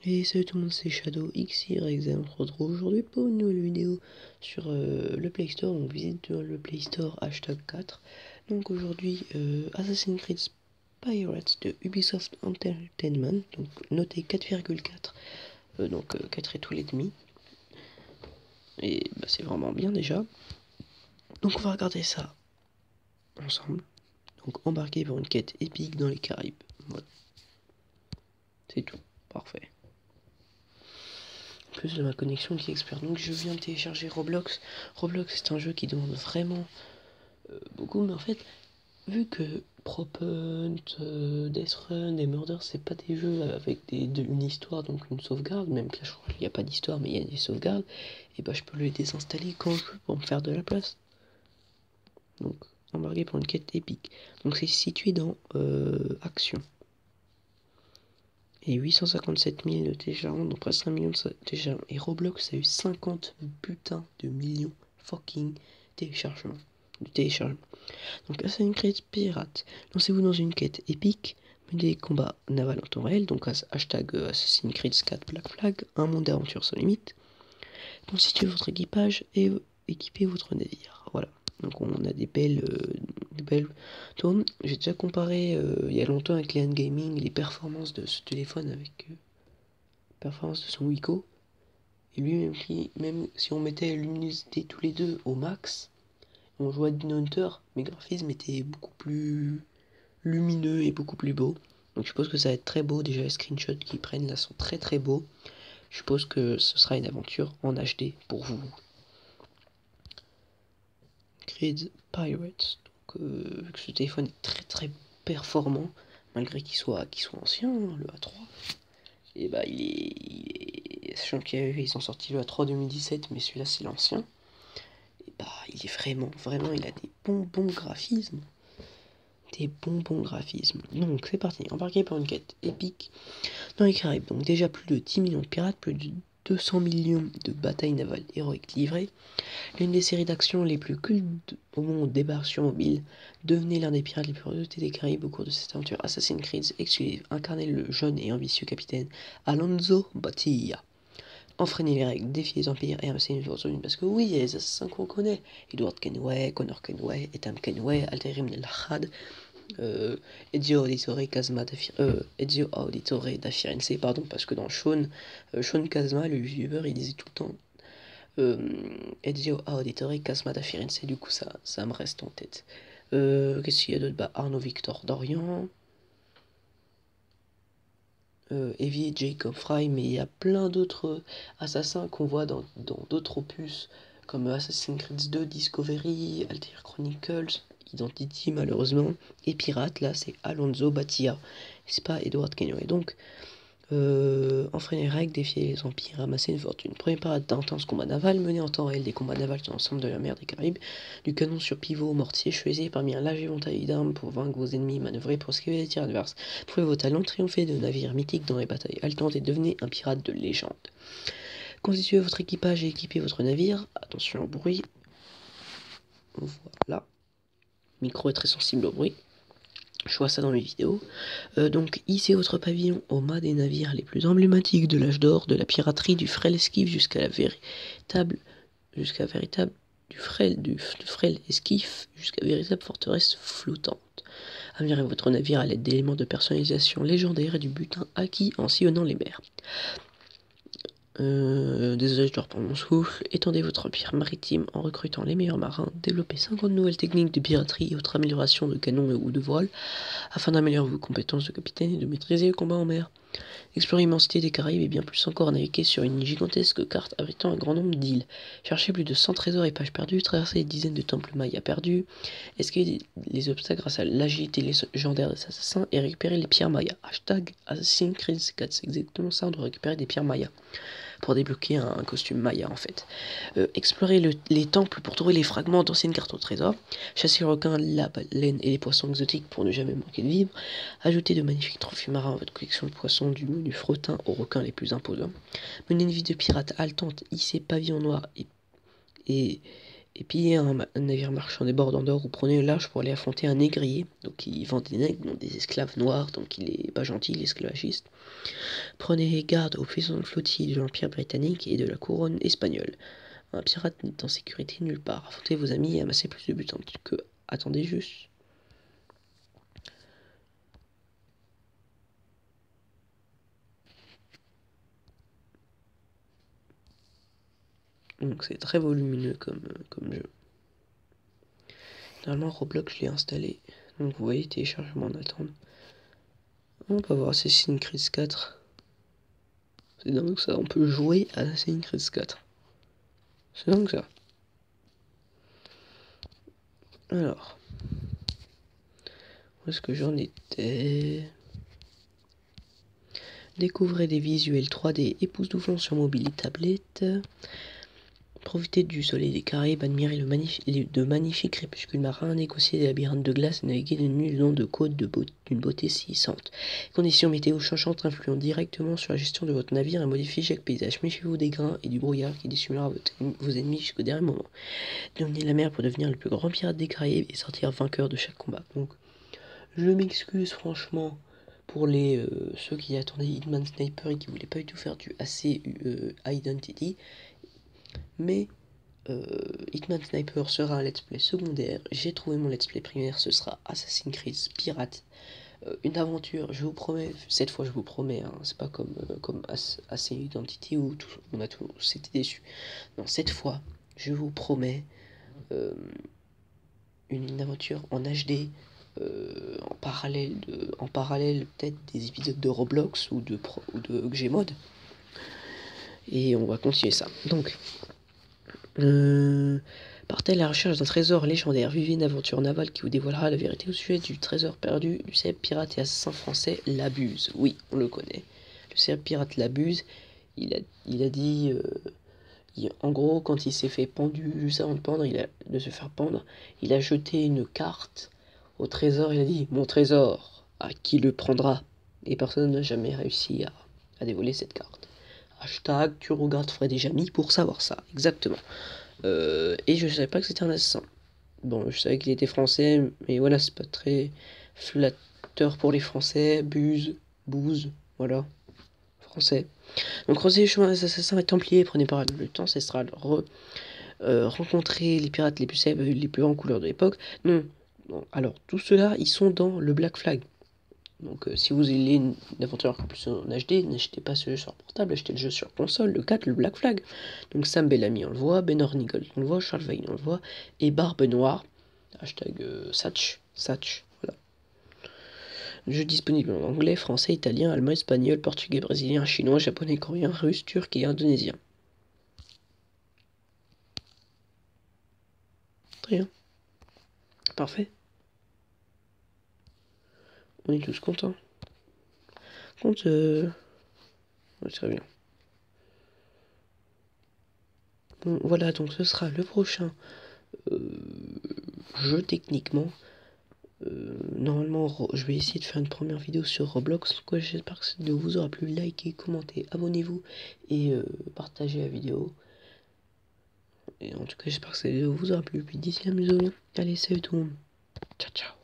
Et salut tout le monde, c'est Shadow XYZ. On se retrouve aujourd'hui pour une nouvelle vidéo sur le Play Store. On visite le Play Store #4. Donc aujourd'hui, Assassin's Creed Pirates de Ubisoft Entertainment, donc noté 4,4, donc 4 étoiles et demi. Et bah, c'est vraiment bien déjà. Donc on va regarder ça ensemble. Donc embarqué pour une quête épique dans les Caraïbes. Voilà. C'est tout. Parfait. Plus de ma connexion qui expire. Donc je viens de télécharger Roblox. Roblox c'est un jeu qui demande vraiment beaucoup, mais en fait, vu que Prop Hunt, Death Run et Murder, c'est pas des jeux avec une histoire, donc une sauvegarde, même que là je crois qu'il n'y a pas d'histoire, mais il y a des sauvegardes, et bah je peux le désinstaller quand je veux pour me faire de la place. Donc, embarqué pour une quête épique. Donc c'est situé dans Action. Et 857 000 de téléchargements, donc presque 1 million de téléchargements. Et Roblox a eu 50 putains de millions fucking téléchargements. Donc Assassin's Creed Pirate. Lancez-vous dans une quête épique, menez des combats navals en temps réel, donc hashtag Assassin's Creed 4 Black Flag, un monde d'aventure sans limite. Constituez votre équipage et équipez votre navire. Voilà. Donc on a des belles tournes. J'ai déjà comparé il y a longtemps avec Leon Gaming les performances de ce téléphone avec performance de son Wiko. Et lui même si on mettait la luminosité tous les deux au max, on jouait à Dino Hunter, mes graphismes étaient beaucoup plus lumineux et beaucoup plus beaux. Donc je suppose que ça va être très beau. Déjà les screenshots qu'ils prennent là sont très très beaux. Je suppose que ce sera une aventure en HD pour vous. Creed Pirates. Donc vu que ce téléphone est très très performant, malgré qu'il soit ancien, hein, le A3. Et bah sachant qu'ils sont sortis le A3 2017, mais celui-là c'est l'ancien. Et bah il est vraiment, il a des bons graphismes. Donc c'est parti, embarqué pour une quête épique dans les Caraïbes. Donc déjà plus de 10 millions de pirates, plus de 200 millions de batailles navales héroïques livrées. L'une des séries d'actions les plus cultes au monde débarque sur mobile. Devenez l'un des pirates les plus redoutés des Caraïbes au cours de cette aventure Assassin's Creed exclusive. Incarnez le jeune et ambitieux capitaine Alonso Batilla. Enfreignez les règles, défiez les empires et amassez une fortune. Parce que oui, il y a les assassins qu'on connaît. Edward Kenway, Connor Kenway, Ethan Kenway, Altair Ibn al-Had, Ezio Auditore da Firenze, pardon, parce que dans Sean Kazama, le youtubeur, il disait tout le temps Ezio Auditore Casma da Firenze, du coup ça me reste en tête. Qu'est-ce qu'il y a d'autre? Bah, Arnaud Victor Dorian, Evie Jacob Fry, mais il y a plein d'autres assassins qu'on voit dans d'autres opus, comme Assassin's Creed 2, Discovery, Altair Chronicles, Identity malheureusement, et Pirate, là c'est Alonso Batilla, c'est pas Edward Kenyon. Et donc, enfreindre les règles, défier les empires, ramasser une fortune. Premier parade d'intenses combats navals, mener en temps réel des combats navals sur l'ensemble de la mer des Caraïbes, du canon sur pivot au mortier, choisir parmi un large éventail d'armes pour vaincre vos ennemis, manœuvrer pour esquiver les tirs adverses, prouvez vos talents, triompher de navires mythiques dans les batailles haletantes et devenez un pirate de légende. Constituez votre équipage et équipez votre navire. Attention au bruit. Voilà. Le micro est très sensible au bruit. Je vois ça dans mes vidéos. Donc, hissez votre pavillon au mât des navires les plus emblématiques de l'âge d'or, de la piraterie, du frêle esquif jusqu'à véritable forteresse flottante. Amirez votre navire à l'aide d'éléments de personnalisation légendaires et du butin acquis en sillonnant les mers. Désolé, je dois reprendre mon souffle. Étendez votre empire maritime en recrutant les meilleurs marins. Développez 50 nouvelles techniques de piraterie et autres améliorations de canons ou de voile afin d'améliorer vos compétences de capitaine et de maîtriser le combat en mer. Explorez l'immensité des Caraïbes et bien plus encore, naviguer sur une gigantesque carte abritant un grand nombre d'îles. Cherchez plus de 100 trésors et pages perdues, traversez des dizaines de temples mayas perdus, esquiver les obstacles grâce à l'agilité légendaire des assassins et récupérer les pierres mayas. Hashtag Assassin's Creed 4, c'est exactement ça, on doit récupérer des pierres mayas pour débloquer un costume maya en fait. Explorer les temples pour trouver les fragments d'anciennes cartes au trésor. Chasser les requins, la baleine et les poissons exotiques pour ne jamais manquer de vivre. Ajouter de magnifiques trophées marins à votre collection de poissons du menu frottin aux requins les plus imposants. Mener une vie de pirate haletante, hisser pavillon noir et piller un navire marchand débordant d'or ou prenez le large pour aller affronter un négrier. Donc il vend des nègres, donc des esclaves noirs, donc il est pas gentil, il est esclavagiste. Prenez garde aux puissantes flottilles de l'Empire britannique et de la couronne espagnole. Un pirate n'est en sécurité nulle part. Affrontez vos amis et amassez plus de butin que... Attendez juste. Donc c'est très volumineux comme jeu. Normalement Roblox je l'ai installé. Donc vous voyez, téléchargement en attente. On peut voir Assassin's Creed 4. C'est dingue ça, on peut jouer à Assassin's Creed 4. C'est dingue ça. Alors. Où est-ce que j'en étais? Découvrez des visuels 3D époustouflants sur mobile et tablette. Profitez du soleil des Caraïbes, admirez de magnifiques crépuscules marins, négociez des labyrinthes de glace et naviguez de nuit le long de côtes d'une beauté saisissante. Conditions météo changeantes influent directement sur la gestion de votre navire et modifient chaque paysage. Méfiez-vous des grains et du brouillard qui dissimulera vos ennemis jusqu'au dernier moment. Dominez la mer pour devenir le plus grand pirate des Caraïbes et sortir vainqueur de chaque combat. Donc, je m'excuse franchement pour ceux qui attendaient Hitman Sniper et qui voulaient pas du tout faire du AC Identity. Mais Hitman Sniper sera un let's play secondaire. J'ai trouvé mon let's play primaire, ce sera Assassin's Creed Pirate. Une aventure, je vous promets, cette fois je vous promets, hein, c'est pas comme AC Identity où on a tous été déçus. Non, cette fois, je vous promets une aventure en HD. En parallèle peut-être des épisodes de Roblox ou de Gmod, et on va continuer ça. Donc partez à la recherche d'un trésor légendaire, vivez une aventure navale qui vous dévoilera la vérité au sujet du trésor perdu du célèbre pirate et assassin français Labuse. Oui, on le connaît, le célèbre pirate Labuse. Il a dit en gros, quand il s'est fait pendu, juste avant de se faire pendre, il a jeté une carte au trésor. Il a dit: mon trésor, à qui le prendra? Et personne n'a jamais réussi à dévoiler cette carte. Hashtag tu regardes Fred et Jamy pour savoir ça, exactement. Et je savais pas que c'était un assassin. Bon, je savais qu'il était français, mais voilà, c'est pas très flatteur pour les Français. Bouse, voilà, français. Donc croisez les chemins des assassins et templiers, prenez part le temps ancestral, rencontrer les pirates les plus célèbres, les plus en couleur de l'époque. Non, alors tout cela, ils sont dans le Black Flag. Donc si vous voulez une aventure encore plus en HD, n'achetez pas ce jeu sur portable, achetez le jeu sur console, le 4, le Black Flag. Donc Sam Bellamy on le voit, Ben Hornigold on le voit, Charles Vane on le voit, et Barbe Noire, hashtag Satch, voilà. Jeu disponible en anglais, français, italien, allemand, espagnol, portugais, brésilien, chinois, japonais, coréen, russe, turc et indonésien. Très bien. Parfait. On est tous contents. Ouais, très bien. Bon, voilà, donc ce sera le prochain jeu techniquement. Normalement, je vais essayer de faire une première vidéo sur Roblox. Quoi, j'espère que cette vidéo vous aura plu. Likez, commentez, abonnez-vous et partagez la vidéo. Et en tout cas, j'espère que cette vidéo vous aura plu. Puis d'ici là, amusez-vous bien. Allez, salut tout le monde. Ciao, ciao.